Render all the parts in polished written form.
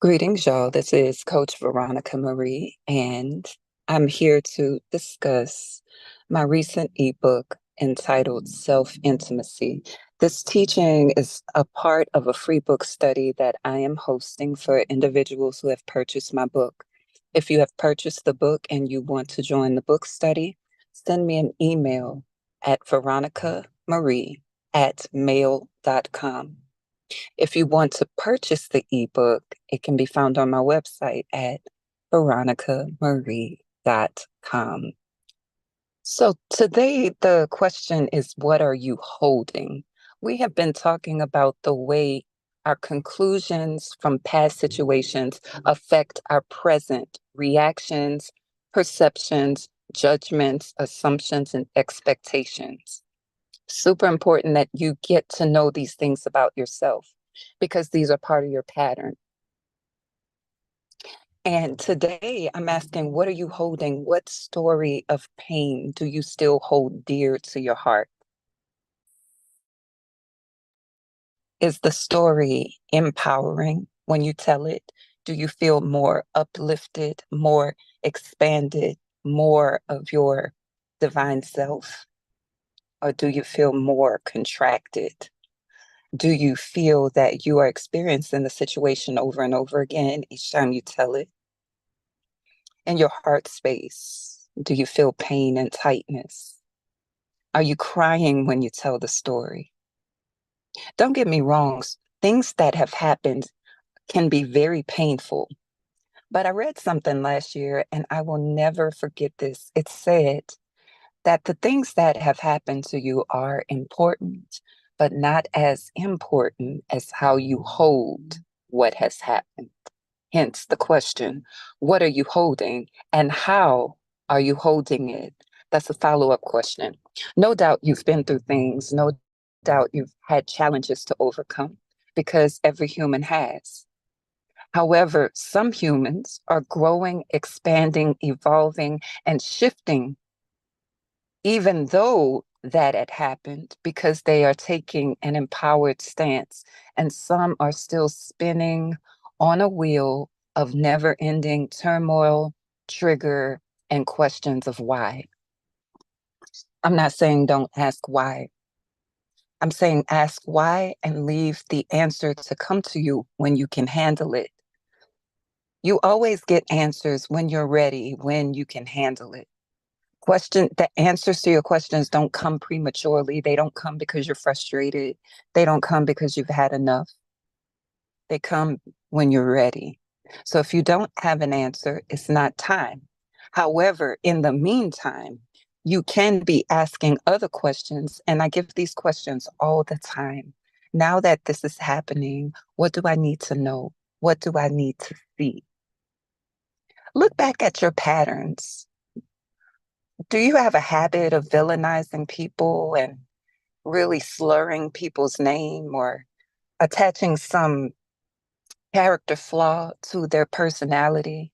Greetings, y'all. This is Coach Veronica Marie, and I'm here to discuss my recent ebook entitled Self Intimacy. This teaching is a part of a free book study that I am hosting for individuals who have purchased my book. If you have purchased the book and you want to join the book study, send me an email at veronicamarie@mail.com. If you want to purchase the ebook, it can be found on my website at veronicamarie.com. So today the question is, what are you holding? We have been talking about the way our conclusions from past situations affect our present reactions, perceptions, judgments, assumptions, and expectations. Super important that you get to know these things about yourself because these are part of your pattern. And today I'm asking, what are you holding? What story of pain do you still hold dear to your heart? Is the story empowering when you tell it? Do you feel more uplifted, more expanded, more of your divine self? Or do you feel more contracted? Do you feel that you are experiencing the situation over and over again each time you tell it? In your heart space, do you feel pain and tightness? Are you crying when you tell the story? Don't get me wrong, things that have happened can be very painful. But I read something last year and I will never forget this. It said that the things that have happened to you are important, but not as important as how you hold what has happened. Hence the question, what are you holding and how are you holding it? That's a follow-up question. No doubt you've been through things, no doubt you've had challenges to overcome because every human has. However, some humans are growing, expanding, evolving, and shifting even though that had happened, because they are taking an empowered stance, and some are still spinning on a wheel of never ending turmoil, trigger, and questions of why. I'm not saying don't ask why. I'm saying ask why and leave the answer to come to you when you can handle it. You always get answers when you're ready, when you can handle it. The answers to your questions don't come prematurely. They don't come because you're frustrated. They don't come because you've had enough. They come when you're ready. So if you don't have an answer, it's not time. However, in the meantime, you can be asking other questions. And I give these questions all the time. Now that this is happening, what do I need to know? What do I need to see? Look back at your patterns. Do you have a habit of villainizing people and really slurring people's name or attaching some character flaw to their personality?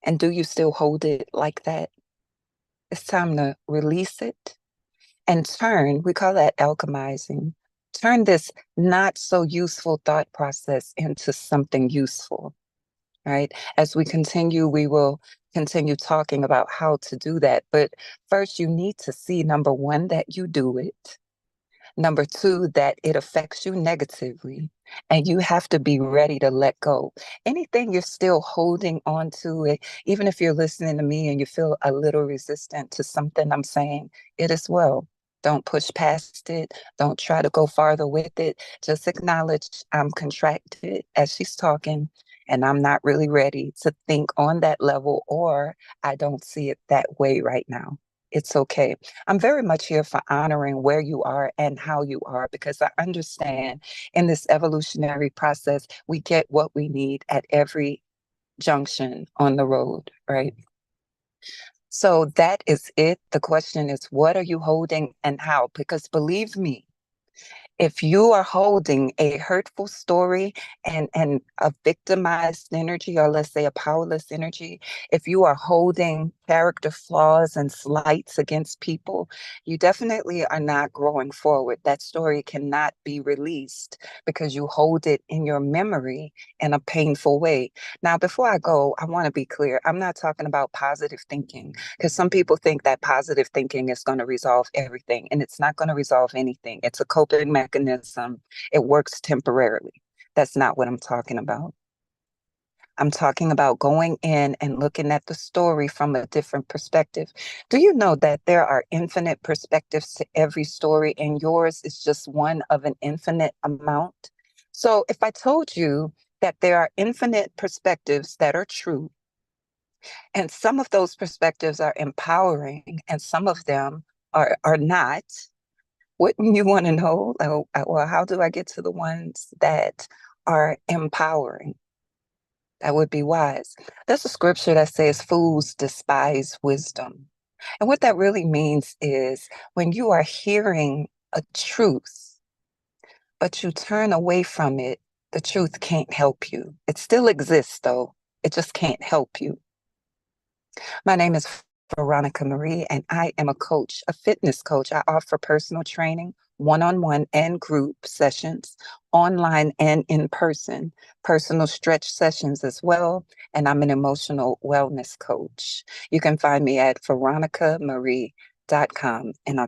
And do you still hold it like that? It's time to release it and turn, we call that alchemizing, turn this not so useful thought process into something useful, right? As we continue, we will continue talking about how to do that. But first, you need to see number one, that you do it. Number two, that it affects you negatively. And you have to be ready to let go. Anything you're still holding on to it, even if you're listening to me and you feel a little resistant to something I'm saying, it as well. Don't push past it. Don't try to go farther with it. Just acknowledge I'm contracted as she's talking, and I'm not really ready to think on that level, or I don't see it that way right now. It's okay. I'm very much here for honoring where you are and how you are, because I understand in this evolutionary process, we get what we need at every junction on the road, right? So that is it. The question is, what are you holding and how? Because believe me, if you are holding a hurtful story and a victimized energy, or let's say a powerless energy, if you are holding character flaws and slights against people, you definitely are not growing forward. That story cannot be released because you hold it in your memory in a painful way. Now, before I go, I want to be clear. I'm not talking about positive thinking because some people think that positive thinking is going to resolve everything, and it's not going to resolve anything. It's a coping mechanism, it works temporarily. That's not what I'm talking about. I'm talking about going in and looking at the story from a different perspective. Do you know that there are infinite perspectives to every story, and yours is just one of an infinite amount? So, if I told you that there are infinite perspectives that are true, and some of those perspectives are empowering, and some of them are not, wouldn't you want to know, well, how do I get to the ones that are empowering? That would be wise. There's a scripture that says fools despise wisdom. And what that really means is when you are hearing a truth, but you turn away from it, the truth can't help you. It still exists, though. It just can't help you. My name is Veronica Marie, and I am a coach, a fitness coach. I offer personal training, one-on-one and group sessions, online and in person, personal stretch sessions as well. And I'm an emotional wellness coach. You can find me at veronicamarie.com, and I'll